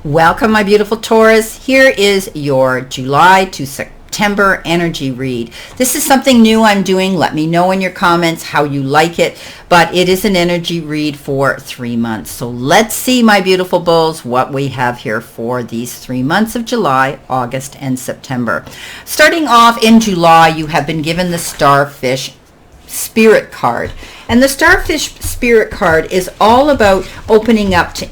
Welcome, my beautiful Taurus. Here is your July to September energy read. This is something new I'm doing. Let me know in your comments how you like it, but it is an energy read for 3 months. So let's see, my beautiful bulls, what we have here for these 3 months of July, August, and September. Starting off in July, you have been given the Starfish Spirit card, and the Starfish Spirit card is all about opening up to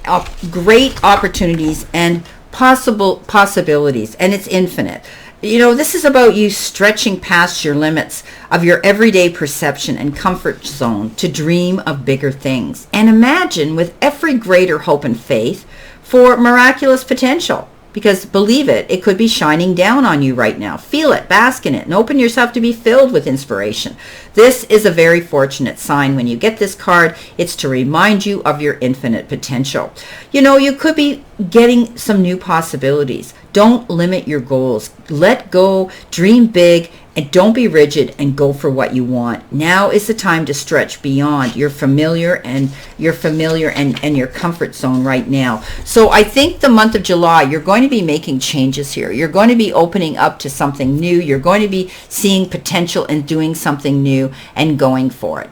great opportunities and possibilities, and it's infinite. You know, this is about you stretching past your limits of your everyday perception and comfort zone to dream of bigger things and imagine with every greater hope and faith for miraculous potential. Because believe it, it could be shining down on you right now. Feel it, bask in it, and open yourself to be filled with inspiration. This is a very fortunate sign. When you get this card, it's to remind you of your infinite potential. You know, you could be getting some new possibilities. Don't limit your goals. Let go, dream big, and don't be rigid, and go for what you want. Now is the time to stretch beyond your familiar and your comfort zone right now. So I think the month of July, you're going to be making changes here. You're going to be opening up to something new. You're going to be seeing potential in doing something new and going for it.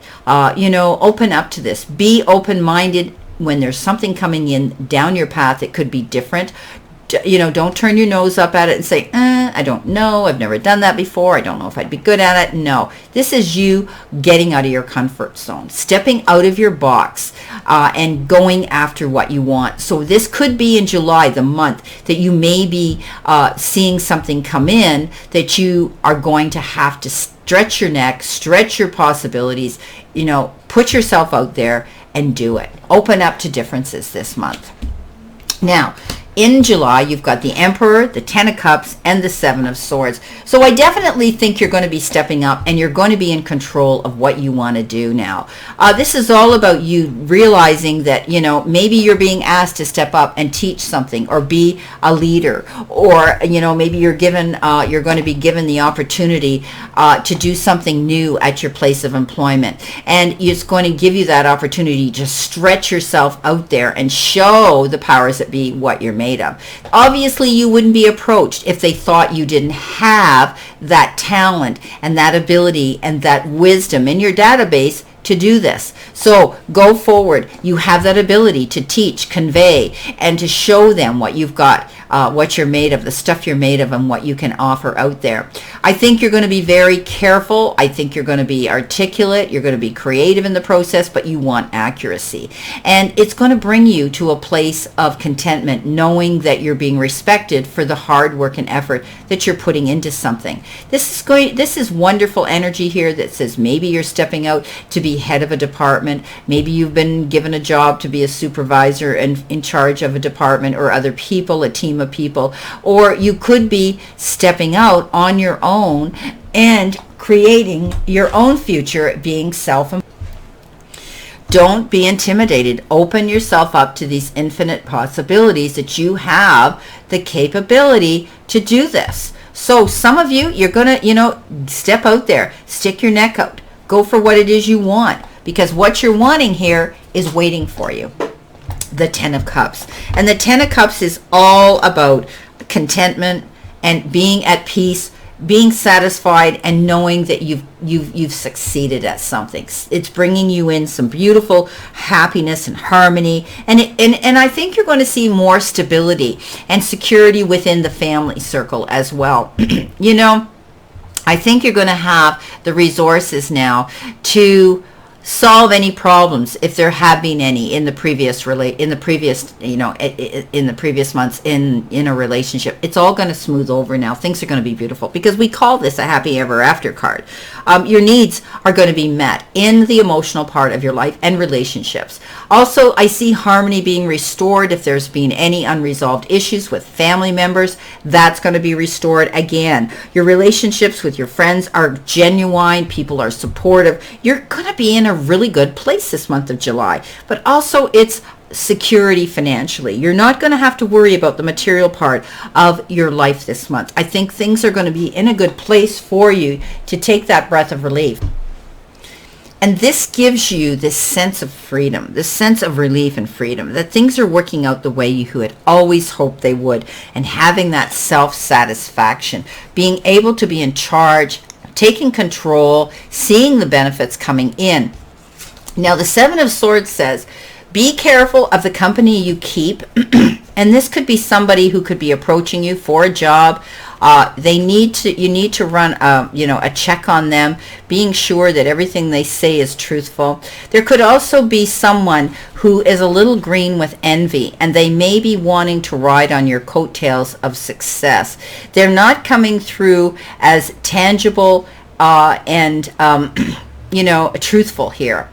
You know, open up to this. Be open-minded when there's something coming in down your path. It could be different. You know, don't turn your nose up at it and say, I don't know, I've never done that before, I don't know if I'd be good at it. No, this is you getting out of your comfort zone, stepping out of your box, and going after what you want. So this could be in July, the month that you may be seeing something come in that you are going to have to stretch your neck, stretch your possibilities, you know, put yourself out there and do it. Open up to differences this month. Now, in July, you've got the Emperor, the Ten of Cups, and the Seven of Swords. So I definitely think you're going to be stepping up and you're going to be in control of what you want to do now. This is all about you realizing that, you know, maybe you're being asked to step up and teach something or be a leader, or, you know, maybe you're going to be given the opportunity to do something new at your place of employment. And it's going to give you that opportunity to stretch yourself out there and show the powers that be what you're made of. Obviously, you wouldn't be approached if they thought you didn't have that talent and that ability and that wisdom in your database to do this. So go forward. You have that ability to teach, convey, and to show them what you've got, what you're made of, the stuff you're made of, and what you can offer out there. I think you're going to be very careful. I think you're going to be articulate. You're going to be creative in the process, but you want accuracy. And it's going to bring you to a place of contentment, knowing that you're being respected for the hard work and effort that you're putting into something. This is wonderful energy here that says maybe you're stepping out to be head of a department. Maybe you've been given a job to be a supervisor and in charge of a department or other people, a team of people, or you could be stepping out on your own and creating your own future, being self-employed. Don't be intimidated. Open yourself up to these infinite possibilities that you have the capability to do this. So some of you, you're going to, you know, step out there, stick your neck out, go for what it is you want, because what you're wanting here is waiting for you. The Ten of Cups. And the Ten of Cups is all about contentment and being at peace, being satisfied, and knowing that you've succeeded at something. It's bringing you in some beautiful happiness and harmony, and I think you're going to see more stability and security within the family circle as well. You know, I think you're going to have the resources now to solve any problems, if there have been any in the previous months in a relationship. It's all going to smooth over now. Things are going to be beautiful, because we call this a happy ever after card. Your needs are going to be met in the emotional part of your life and relationships. Also, I see harmony being restored. If there's been any unresolved issues with family members, that's going to be restored again. Your relationships with your friends are genuine. People are supportive. You're going to be in a really good place this month of July. But also, it's security financially. You're not going to have to worry about the material part of your life this month. I think things are going to be in a good place for you to take that breath of relief. And this gives you this sense of freedom, this sense of relief and freedom, that things are working out the way you had always hoped they would, and having that self-satisfaction, being able to be in charge, taking control, seeing the benefits coming in. Now, the Seven of Swords says, be careful of the company you keep. And this could be somebody who could be approaching you for a job. You need to run a check on them, being sure that everything they say is truthful. There could also be someone who is a little green with envy, and they may be wanting to ride on your coattails of success. They're not coming through as tangible and truthful here.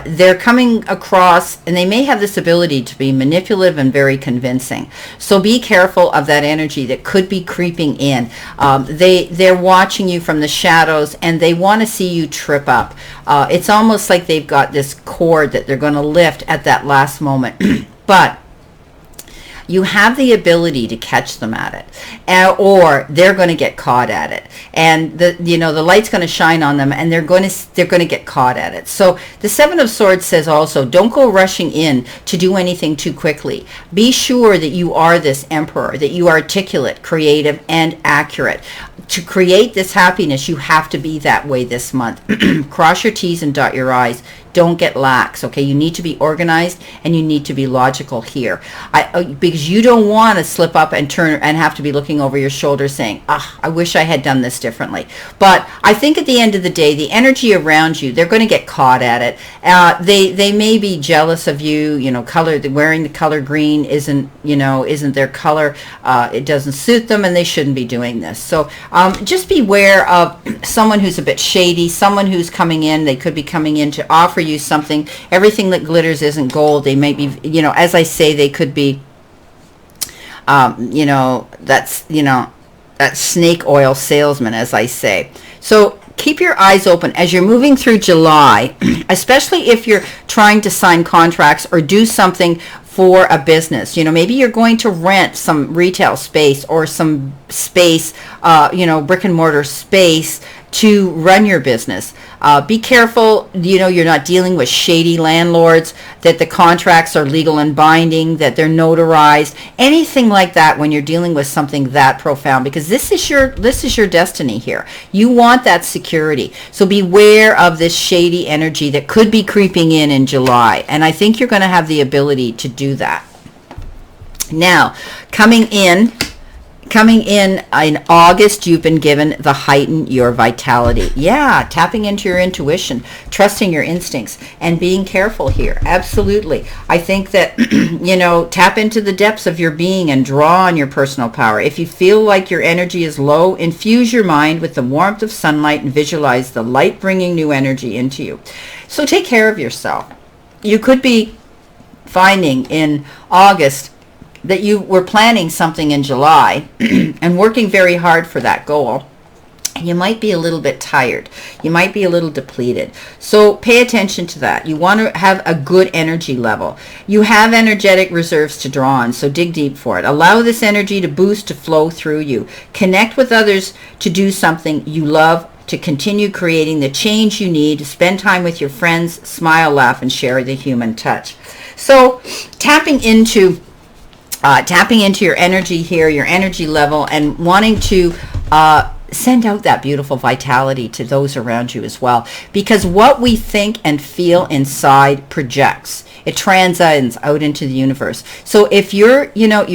They're coming across, and they may have this ability to be manipulative and very convincing. So be careful of that energy that could be creeping in. They're watching you from the shadows, and they want to see you trip up. It's almost like they've got this cord that they're going to lift at that last moment. But you have the ability to catch them at it, or they're going to get caught at it, and the light's going to shine on them, and they're going to get caught at it. So the Seven of Swords says also, don't go rushing in to do anything too quickly. Be sure that you are this emperor, that you are articulate, creative, and accurate. To create this happiness, you have to be that way this month. Cross your T's and dot your I's. Don't get lax, okay? You need to be organized, and you need to be logical here. Because you don't want to slip up and turn and have to be looking over your shoulder saying, I wish I had done this differently. But I think at the end of the day, the energy around you, they're going to get caught at it. They may be jealous of you, wearing the color green isn't their color. It doesn't suit them, and they shouldn't be doing this. So just beware of someone who's a bit shady, someone who's coming in. They could be coming in to offer you something. Everything that glitters isn't gold. They may be, as I say, they could be, that snake oil salesman, as I say. So keep your eyes open as you're moving through July, especially if you're trying to sign contracts or do something for a business. Maybe you're going to rent some retail space or some space, brick and mortar space to run your business. Be careful, you're not dealing with shady landlords, that the contracts are legal and binding, that they're notarized, anything like that when you're dealing with something that profound, because this is your destiny here. You want that security. So beware of this shady energy that could be creeping in July. And I think you're going to have the ability to do that. Now, coming in August, you've been given the heighten your vitality. Yeah, tapping into your intuition, trusting your instincts, and being careful here. Absolutely. I think that, tap into the depths of your being and draw on your personal power. If you feel like your energy is low, infuse your mind with the warmth of sunlight and visualize the light bringing new energy into you. So take care of yourself. You could be finding in August that you were planning something in July and working very hard for that goal. And you might be a little bit tired. You might be a little depleted. So pay attention to that. You want to have a good energy level. You have energetic reserves to draw on, so dig deep for it. Allow this energy to boost, to flow through you. Connect with others to do something you love, to continue creating the change you need, to spend time with your friends, smile, laugh, and share the human touch. So tapping into your energy here, your energy level, and wanting to send out that beautiful vitality to those around you as well. Because what we think and feel inside projects. It transcends out into the universe. So if you're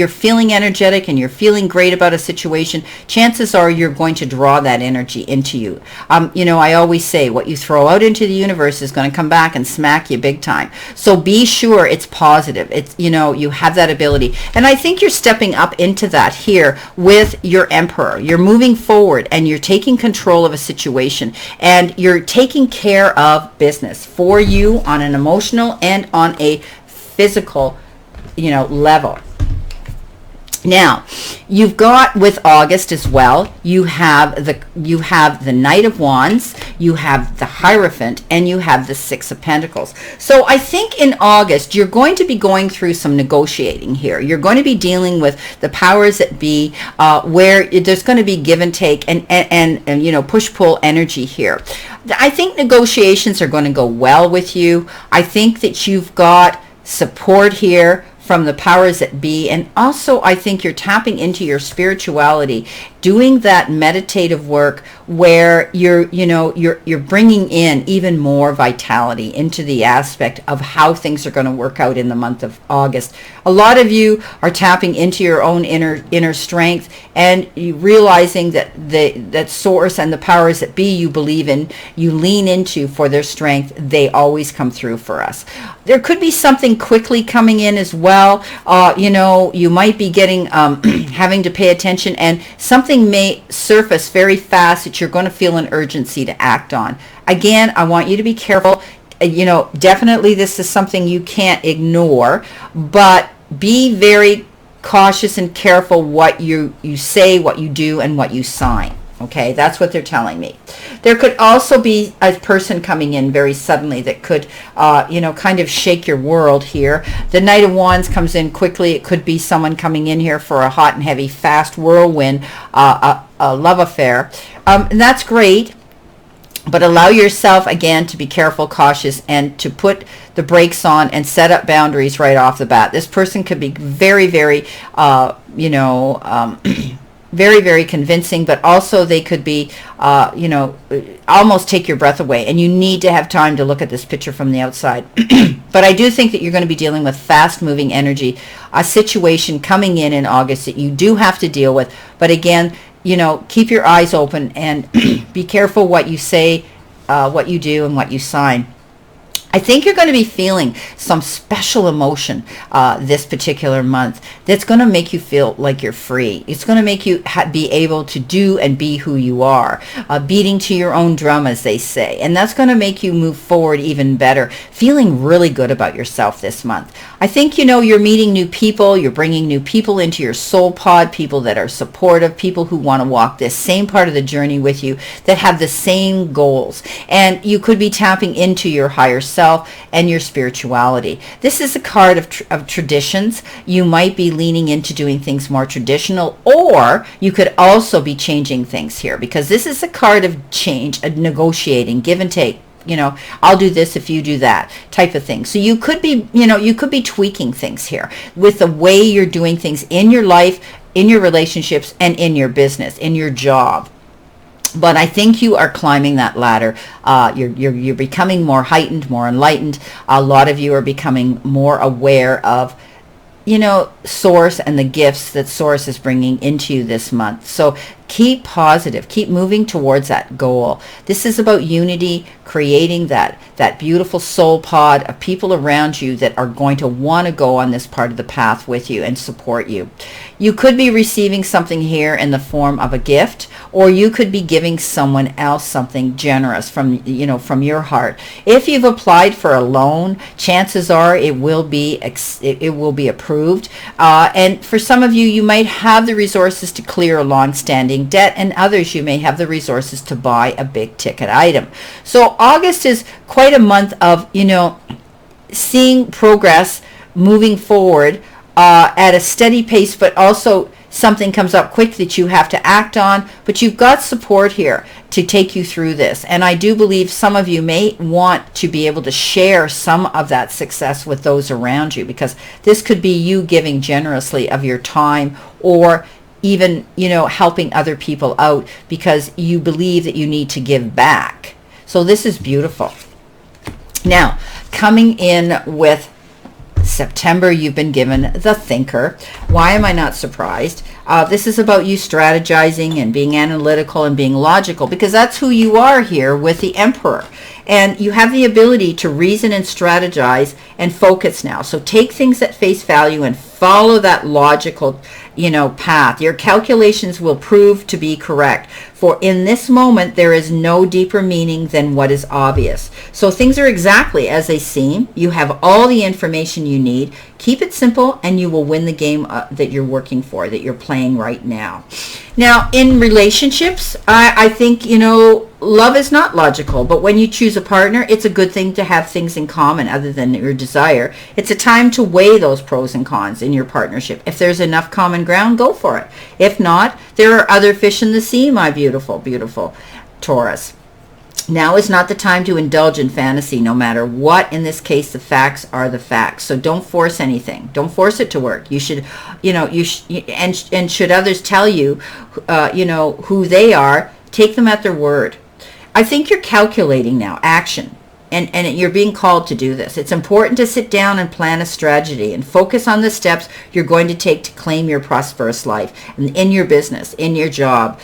feeling energetic and you're feeling great about a situation, chances are you're going to draw that energy into you. I always say what you throw out into the universe is going to come back and smack you big time. So be sure it's positive. It's, you have that ability. And I think you're stepping up into that here with your emperor. You're moving forward and you're taking control of a situation, and you're taking care of business for you on an emotional and on a physical level. Now, you've got with August as well, you have the Knight of Wands, you have the Hierophant, and you have the Six of Pentacles. So I think in August, you're going to be going through some negotiating here. You're going to be dealing with the powers that be, where there's going to be give and take and push-pull energy here. I think negotiations are going to go well with you. I think that you've got support here from the powers that be, and also I think you're tapping into your spirituality, doing that meditative work where you're bringing in even more vitality into the aspect of how things are going to work out in the month of August. A lot of you are tapping into your own inner strength, and you realizing that that source and the powers that be you believe in, you lean into for their strength. They always come through for us. There could be something quickly coming in as well. You might be getting having to pay attention, and something may surface very fast that you're going to feel an urgency to act on. Again, I want you to be careful. Definitely this is something you can't ignore, but be very cautious and careful what you say, what you do, and what you sign. Okay, that's what they're telling me. There could also be a person coming in very suddenly that could, kind of shake your world here. The Knight of Wands comes in quickly. It could be someone coming in here for a hot and heavy, fast whirlwind, a love affair. And that's great. But allow yourself, again, to be careful, cautious, and to put the brakes on and set up boundaries right off the bat. This person could be very, very, very, very convincing, but also they could be, almost take your breath away. And you need to have time to look at this picture from the outside. But I do think that you're going to be dealing with fast-moving energy, a situation coming in August that you do have to deal with. But again, keep your eyes open and be careful what you say, what you do, and what you sign. I think you're going to be feeling some special emotion this particular month that's going to make you feel like you're free. It's going to make you be able to do and be who you are, beating to your own drum, as they say. And that's going to make you move forward even better, feeling really good about yourself this month. I think, you're meeting new people. You're bringing new people into your soul pod, people that are supportive, people who want to walk this same part of the journey with you, that have the same goals. And you could be tapping into your higher self and your spirituality. This is a card of traditions. You might be leaning into doing things more traditional, or you could also be changing things here, because this is a card of change, of negotiating, give and take. I'll do this if you do that type of thing. So you could be, tweaking things here with the way you're doing things in your life, in your relationships, and in your business, in your job. But I think you are climbing that ladder. You're becoming more heightened, more enlightened. A lot of you are becoming more aware of, Source and the gifts that Source is bringing into you this month. So keep positive. Keep moving towards that goal. This is about unity, creating that beautiful soul pod of people around you that are going to want to go on this part of the path with you and support you. You could be receiving something here in the form of a gift, or you could be giving someone else something generous from your heart. If you've applied for a loan, chances are it will be approved. And for some of you, you might have the resources to clear a long-standing debt, and others you may have the resources to buy a big ticket item. So August is quite a month of seeing progress moving forward at a steady pace, but also something comes up quick that you have to act on. But you've got support here to take you through this, and I do believe some of you may want to be able to share some of that success with those around you, because this could be you giving generously of your time, or even helping other people out because you believe that you need to give back. So this is beautiful. Now, coming in with September, you've been given the Thinker. Why am I not surprised? This is about you strategizing and being analytical and being logical, because that's who you are here with the Emperor. And you have the ability to reason and strategize and focus now. So take things at face value and follow that logical path. Your calculations will prove to be correct. For in this moment, there is no deeper meaning than what is obvious. So things are exactly as they seem. You have all the information you need. Keep it simple, and you will win the game that you're working for, that you're playing right now. Now, in relationships, I think, love is not logical, but when you choose a partner, it's a good thing to have things in common other than your desire. It's a time to weigh those pros and cons in your partnership. If there's enough common ground, go for it. If not, there are other fish in the sea, my beautiful, beautiful Taurus. Now is not the time to indulge in fantasy, no matter what. In this case, the facts are the facts. So don't force anything. Don't force it to work. You should, and should others tell you, who they are, take them at their word. I think you're calculating now, action. And you're being called to do this. It's important to sit down and plan a strategy and focus on the steps you're going to take to claim your prosperous life in your business, in your job.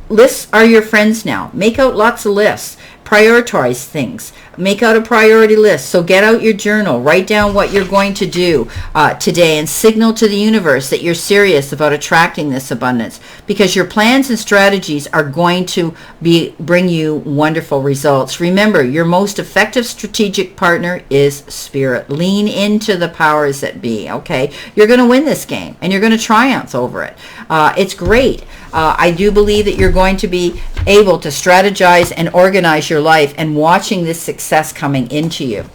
Lists are your friends now. Make out lots of lists. Prioritize things. Make out a priority list. So get out your journal. Write down what you're going to do today and signal to the universe that you're serious about attracting this abundance, because your plans and strategies are going to bring you wonderful results. Remember, your most effective strategic partner is spirit. Lean into the powers that be, okay? You're going to win this game and you're going to triumph over it. It's great. I do believe that you're going to be able to strategize and organize your life, and watching this success coming into you.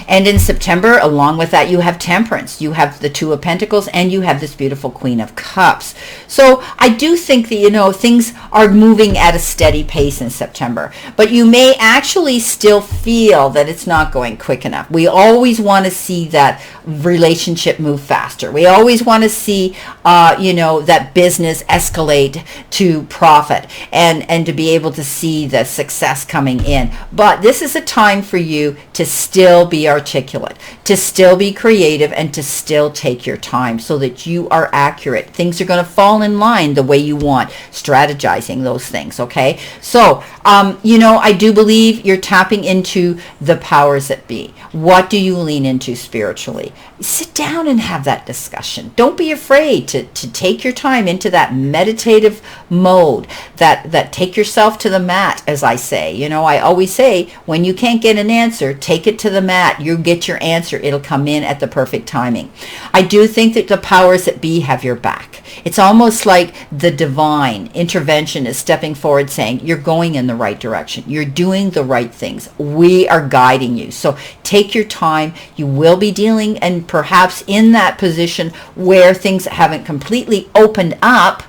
And in September, along with that, you have Temperance, you have the Two of Pentacles, and you have this beautiful Queen of Cups. So I do think that, things are moving at a steady pace in September, but you may actually still feel that it's not going quick enough. We always want to see that relationship move faster. We always want to see, that business escalate to profit and to be able to see the success coming in. But this is a time for you to still be articulate, to still be creative, and to still take your time so that you are accurate. Things are going to fall in line the way you want, strategizing those things, okay? So, I do believe you're tapping into the powers that be. What do you lean into spiritually? Sit down and have that discussion. Don't be afraid to take your time into that meditative mode, that take yourself to the mat, as I say. I always say, when you can't get an answer, take it to the mat. You get your answer. It'll come in at the perfect timing. I do think that the powers that be have your back. It's almost like the divine intervention is stepping forward saying, you're going in the right direction. You're doing the right things. We are guiding you. So take your time. You will be dealing and perhaps in that position where things haven't completely opened up.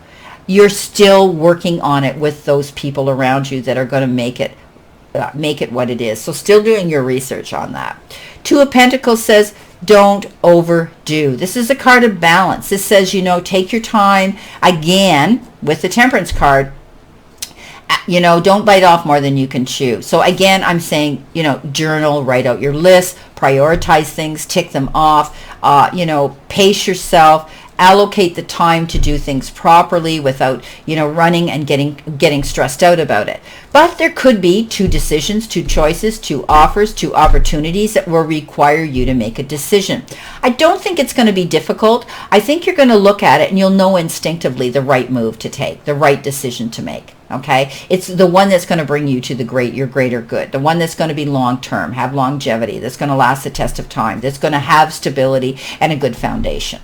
You're still working on it with those people around you that are going to make it what it is. So still doing your research on that. Two of Pentacles says, don't overdo. This is a card of balance. This says, take your time. Again, with the Temperance card, don't bite off more than you can chew. So again, I'm saying, journal, write out your list, prioritize things, tick them off, pace yourself, allocate the time to do things properly without, running and getting stressed out about it. But there could be two decisions, two choices, two offers, two opportunities that will require you to make a decision. I don't think it's going to be difficult. I think you're going to look at it and you'll know instinctively the right move to take, the right decision to make. Okay, it's the one that's going to bring you to your greater good, the one that's going to be long-term, have longevity, that's going to last the test of time, that's going to have stability and a good foundation.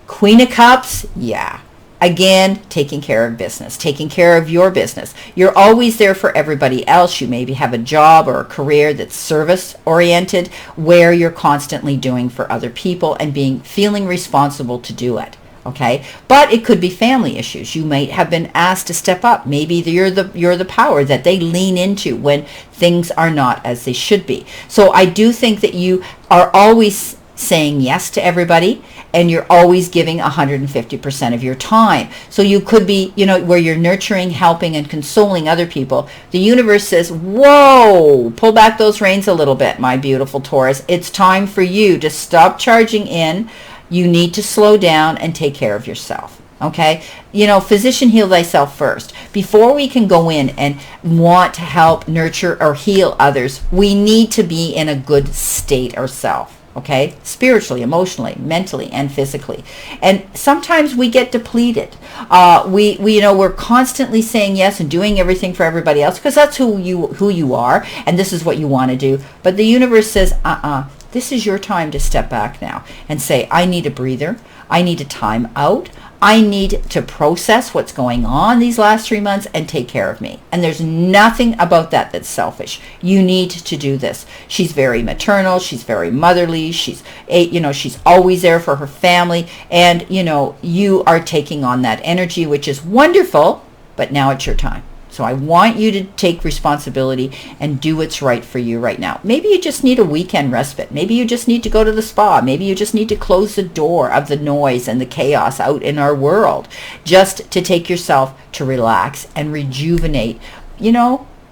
Queen of Cups, yeah. Again, taking care of business, taking care of your business. You're always there for everybody else. You maybe have a job or a career that's service-oriented where you're constantly doing for other people and feeling responsible to do it. Okay, but it could be family issues. You might have been asked to step up. Maybe you're the power that they lean into when things are not as they should be. So I do think that you are always saying yes to everybody, and you're always giving 150% of your time. So you could be, where you're nurturing, helping, and consoling other people. The universe says, whoa, pull back those reins a little bit, my beautiful Taurus. It's time for you to stop charging in. You need to slow down and take care of yourself. Okay? Physician, heal thyself first. Before we can go in and want to help nurture or heal others, we need to be in a good state ourselves. Okay? Spiritually, emotionally, mentally, and physically. And sometimes we get depleted. We're constantly saying yes and doing everything for everybody else because that's who you are and this is what you want to do. But the universe says, this is your time to step back now and say, I need a breather. I need a time out. I need to process what's going on these last 3 months and take care of me. And there's nothing about that that's selfish. You need to do this. She's very maternal. She's very motherly. She's always there for her family. And, you are taking on that energy, which is wonderful, but now it's your time. So I want you to take responsibility and do what's right for you right now. Maybe you just need a weekend respite. Maybe you just need to go to the spa. Maybe you just need to close the door of the noise and the chaos out in our world, just to take yourself to relax and rejuvenate,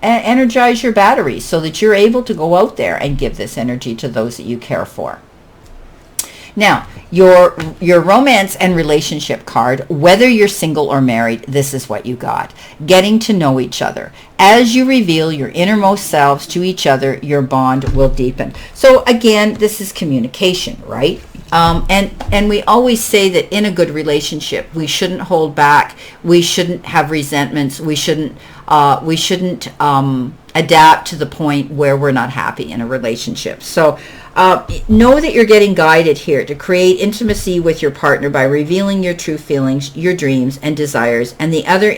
energize your batteries so that you're able to go out there and give this energy to those that you care for. Now, your romance and relationship card, whether you're single or married, this is what you got. Getting to know each other. As you reveal your innermost selves to each other, your bond will deepen. So again, this is communication, right? And we always say that in a good relationship, we shouldn't hold back. We shouldn't have resentments. We shouldn't adapt to the point where we're not happy in a relationship. So know that you're getting guided here to create intimacy with your partner by revealing your true feelings, your dreams and desires, and the other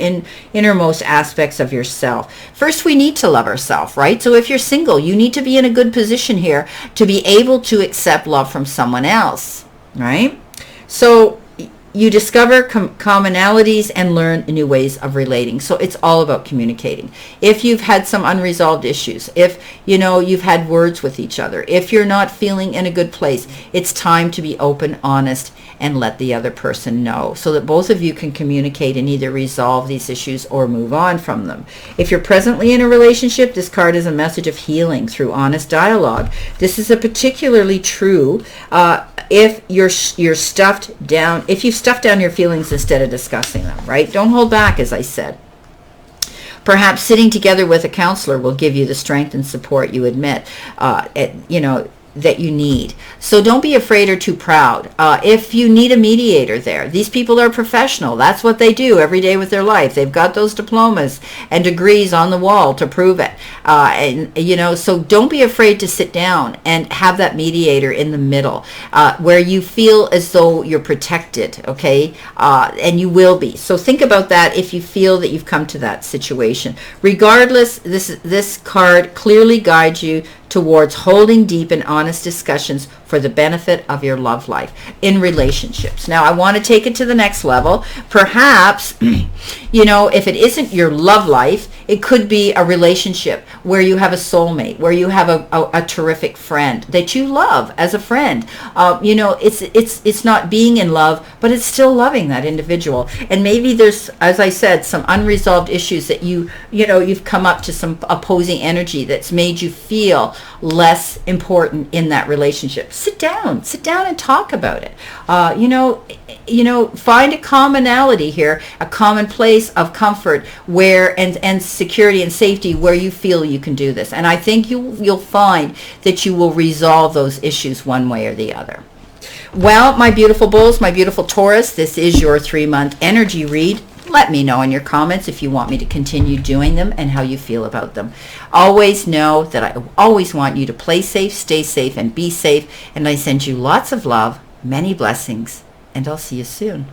innermost aspects of yourself. First, we need to love ourselves, right? So if you're single, you need to be in a good position here to be able to accept love from someone else, right? So you discover commonalities and learn new ways of relating. So it's all about communicating. If you've had some unresolved issues, if you've had words with each other, if you're not feeling in a good place, it's time to be open, honest, and let the other person know so that both of you can communicate and either resolve these issues or move on from them. If you're presently in a relationship, this card is a message of healing through honest dialogue. This is a particularly true if you've stuffed down your feelings instead of discussing them, right? Don't hold back, as I said. Perhaps sitting together with a counselor will give you the strength and support you admit, that you need. So don't be afraid or too proud. If you need a mediator there, these people are professional. That's what they do every day with their life. They've got those diplomas and degrees on the wall to prove it. So don't be afraid to sit down and have that mediator in the middle where you feel as though you're protected, okay? And you will be. So think about that if you feel that you've come to that situation. Regardless, this card clearly guides you towards holding deep and honest discussions for the benefit of your love life in relationships. Now, I want to take it to the next level. Perhaps, if it isn't your love life, it could be a relationship where you have a soulmate, where you have a terrific friend that you love as a friend. It's not being in love, but it's still loving that individual. And maybe there's, as I said, some unresolved issues that you've come up to some opposing energy that's made you feel less important in that relationship. Sit down and talk about it. Find a commonality here, a common place of comfort where and security and safety where you feel you can do this. And I think you'll find that you will resolve those issues one way or the other. Well, my beautiful bulls, my beautiful Taurus, this is your 3-month energy read. Let me know in your comments if you want me to continue doing them and how you feel about them. Always know that I always want you to play safe, stay safe, and be safe. And I send you lots of love, many blessings, and I'll see you soon.